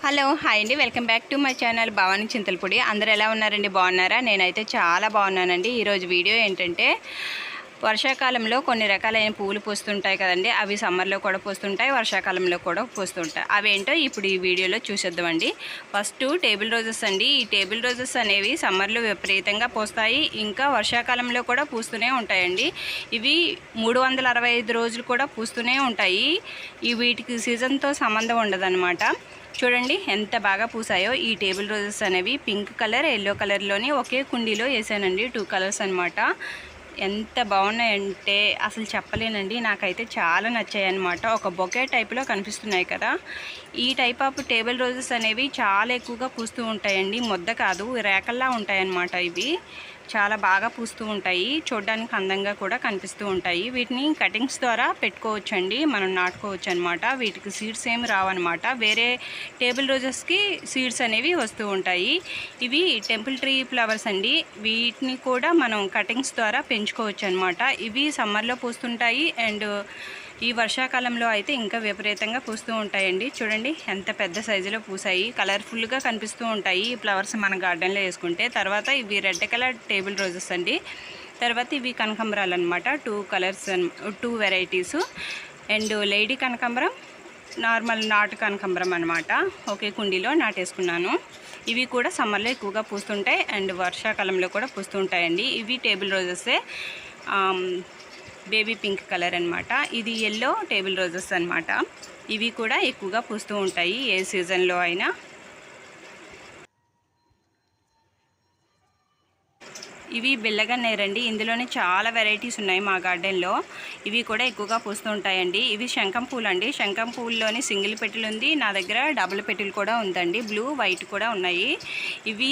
Hello hi అండి, welcome back to my channel Bhavani Chintalapudi. అందరూ ఎలా ఉన్నారండి? బాగున్నారా? నేనైతే చాలా బాగున్నానండి. ఈరోజు వీడియో ఏంటంటే, వర్షాకాలంలో కొన్ని రకాలైన పువ్వులు పూస్తుంటాయి కదండి. అవి సమ్మర్లో కూడా పూస్తుంటాయి, వర్షాకాలంలో కూడా పూస్తుంటాయి. అవేంటో ఇప్పుడు ఈ వీడియోలో చూసేద్దామండి. ఫస్ట్ టేబుల్ రోజెస్ అండి. ఈ టేబుల్ రోజెస్ అనేవి సమ్మర్లో విపరీతంగా పూస్తాయి, ఇంకా వర్షాకాలంలో కూడా పూస్తూనే ఉంటాయండి. ఇవి 365 రోజులు కూడా పూస్తూనే ఉంటాయి. వీటికి సీజన్తో సంబంధం ఉండదన్నమాట. చూడండి ఎంత బాగా పూసాయో ఈ టేబుల్ రోజెస్ అనేవి. పింక్ కలర్, ఎల్లో కలర్లోని ఒకే కుండీలో వేసానండి. 2 కలర్స్ అనమాట. ఎంత బాగున్నాయంటే అసలు చెప్పలేనండి. నాకైతే చాలా నచ్చాయి అనమాట. ఒక బొకే టైప్లో కనిపిస్తున్నాయి కదా. ఈ టైప్ ఆఫ్ టేబుల్ రోజెస్ అనేవి చాలా ఎక్కువగా పూస్తూ ఉంటాయండి. ముద్ద కాదు, రేకల్లా ఉంటాయన్నమాట. ఇవి చాలా బాగా పూస్తూ ఉంటాయి, చూడడానికి అందంగా కూడా కనిపిస్తూ ఉంటాయి. వీటిని కటింగ్స్ ద్వారా పెట్టుకోవచ్చండి, మనం నాటుకోవచ్చు అనమాట. వీటికి సీడ్స్ ఏమి రావన్నమాట. వేరే టేబుల్ రోజెస్కి సీడ్స్ అనేవి వస్తూ ఉంటాయి. ఇవి టెంపుల్ ట్రీ ఫ్లవర్స్ అండి. వీటిని కూడా మనం కటింగ్స్ ద్వారా పెంచుకోవచ్చు అనమాట. ఇవి సమ్మర్లో పూస్తుంటాయి అండ్ ఈ వర్షాకాలంలో అయితే ఇంకా విపరీతంగా పూస్తూ ఉంటాయండి. చూడండి ఎంత పెద్ద సైజులో పూసాయి, కలర్ఫుల్గా కనిపిస్తూ ఉంటాయి ఈ ఫ్లవర్స్ మన గార్డెన్లో వేసుకుంటే. తర్వాత ఇవి రెడ్ కలర్ టేబుల్ రోజెస్ అండి. తర్వాత ఇవి కనకాంబరాలు అనమాట. 2 కలర్స్, 2 వెరైటీసు. అండ్ లేడీ కనకాంబరం, నార్మల్ నాటు కనకాంబరం అనమాట. ఒకే కుండీలో నాటేసుకున్నాను. ఇవి కూడా సమ్మర్లో ఎక్కువగా పూస్తుంటాయి అండ్ వర్షాకాలంలో కూడా పూస్తూ ఉంటాయండి. ఇవి టేబుల్ రోజెసే, బేబీ పింక్ కలర్ అనమాట. ఇది ఎల్లో టేబుల్ రోజెస్ అనమాట. ఇవి కూడా ఎక్కువగా పూస్తూ ఉంటాయి ఏ సీజన్లో అయినా. ఇవి బిల్లగన్నేరండి. ఇందులోనే చాలా వెరైటీస్ ఉన్నాయి మా గార్డెన్లో. ఇవి కూడా ఎక్కువగా పూస్తూ ఉంటాయండి. ఇవి శంఖం పూలు అండి. శంఖం పూల్లోని సింగిల్ పెట్టులు ఉంది, నా దగ్గర డబుల్ పెట్టులు కూడా ఉందండి. బ్లూ వైట్ కూడా ఉన్నాయి. ఇవి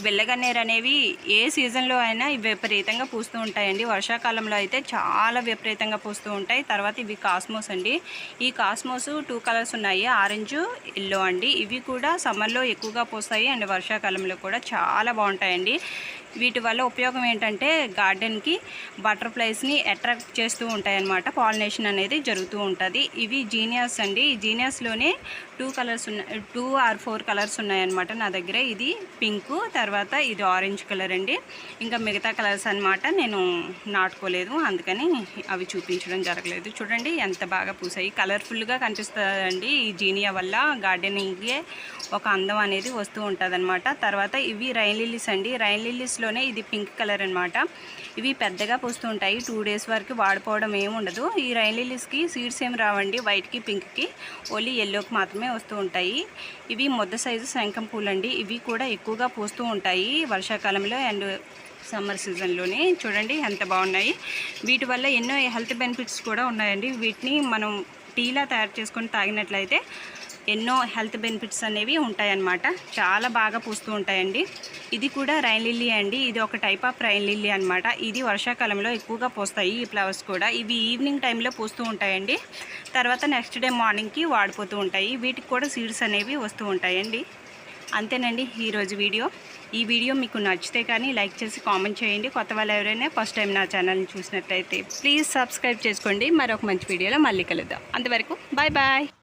బిల్లగన్నేరు అనేవి ఏ సీజన్లో అయినా ఇవి విపరీతంగా పూస్తూ ఉంటాయండి. వర్షాకాలంలో అయితే చాలా విపరీతంగా పూస్తూ ఉంటాయి. తర్వాత ఇవి కాస్మోస్ అండి. ఈ కాస్మోస్ 2 కలర్స్ ఉన్నాయి, ఆరెంజ్, ఎల్లో అండి. ఇవి కూడా సమ్మర్లో ఎక్కువగా పూస్తాయి అండ్ వర్షాకాలంలో కూడా చాలా బాగుంటాయండి. వీటి వల్ల ఉపయోగం ఏంటంటే గార్డెన్కి బటర్ఫ్లైస్ని అట్రాక్ట్ చేస్తూ ఉంటాయన్నమాట. పాలినేషన్ అనేది జరుగుతూ ఉంటుంది. ఇవి జీనియాస్ అండి. ఈ జీనియాస్లోనే 2 కలర్స్ ఉన్నాయి, 2 or 4 కలర్స్ ఉన్నాయన్నమాట నా దగ్గర. ఇది పింక్, తర్వాత ఇది ఆరెంజ్ కలర్ అండి. ఇంకా మిగతా కలర్స్ అనమాట నేను నాటుకోలేదు, అందుకని అవి చూపించడం జరగలేదు. చూడండి ఎంత బాగా పూసాయి, కలర్ఫుల్గా కనిపిస్తుందండి. ఈ జీనియా వల్ల గార్డెనింగ్కి ఒక అందం అనేది వస్తూ ఉంటుంది అనమాట. తర్వాత ఇవి రైన్ లిల్లీస్ అండి. రైన్ లిల్లీస్లోనే ఇది పింక్ కలర్ అనమాట. ఇవి పెద్దగా పూస్తూ ఉంటాయి, 2 days వరకు వాడిపోవడం ఏమి ఉండదు. ఈ రైన్ లిల్లీస్కి సీడ్స్ ఏమి రావండి, వైట్కి పింక్కి ఓన్లీ ఎల్లోకి మాత్రమే వస్తూ ఉంటాయి. ఇవి మొద్ద సైజు శంఖం పూలండి. ఇవి కూడా ఎక్కువగా పూస్తూ ఉంటాయి వర్షాకాలంలో అండ్ సమ్మర్ సీజన్లోనే. చూడండి ఎంత బాగున్నాయి. వీటి వల్ల ఎన్నో హెల్త్ బెనిఫిట్స్ కూడా ఉన్నాయండి. వీటిని మనం టీలా తయారు చేసుకొని తాగినట్లయితే ఎన్నో హెల్త్ బెనిఫిట్స్ అనేవి ఉంటాయన్నమాట. చాలా బాగా పూస్తూ ఉంటాయండి. ఇది కూడా రైన్ లిల్లీ అండి. ఇది ఒక టైప్ ఆఫ్ రైన్ లిల్లీ అనమాట. ఇది వర్షాకాలంలో ఎక్కువగా పూస్తాయి ఈ ఫ్లవర్స్ కూడా. ఇవి ఈవినింగ్ టైంలో పూస్తూ ఉంటాయండి. తర్వాత నెక్స్ట్ డే మార్నింగ్కి వాడిపోతూ ఉంటాయి. వీటికి కూడా సీడ్స్ అనేవి వస్తూ ఉంటాయండి. అంతేనండి ఈరోజు వీడియో. ఈ వీడియో మీకు నచ్చితే కానీ లైక్ చేసి కామెంట్ చేయండి. కొత్త వాళ్ళు ఎవరైనా ఫస్ట్ టైం నా ఛానల్ని చూసినట్లయితే ప్లీజ్ సబ్స్క్రైబ్ చేసుకోండి. మరొక మంచి వీడియోలో మళ్ళీ కలుద్దాం. అంతవరకు బాయ్ బాయ్.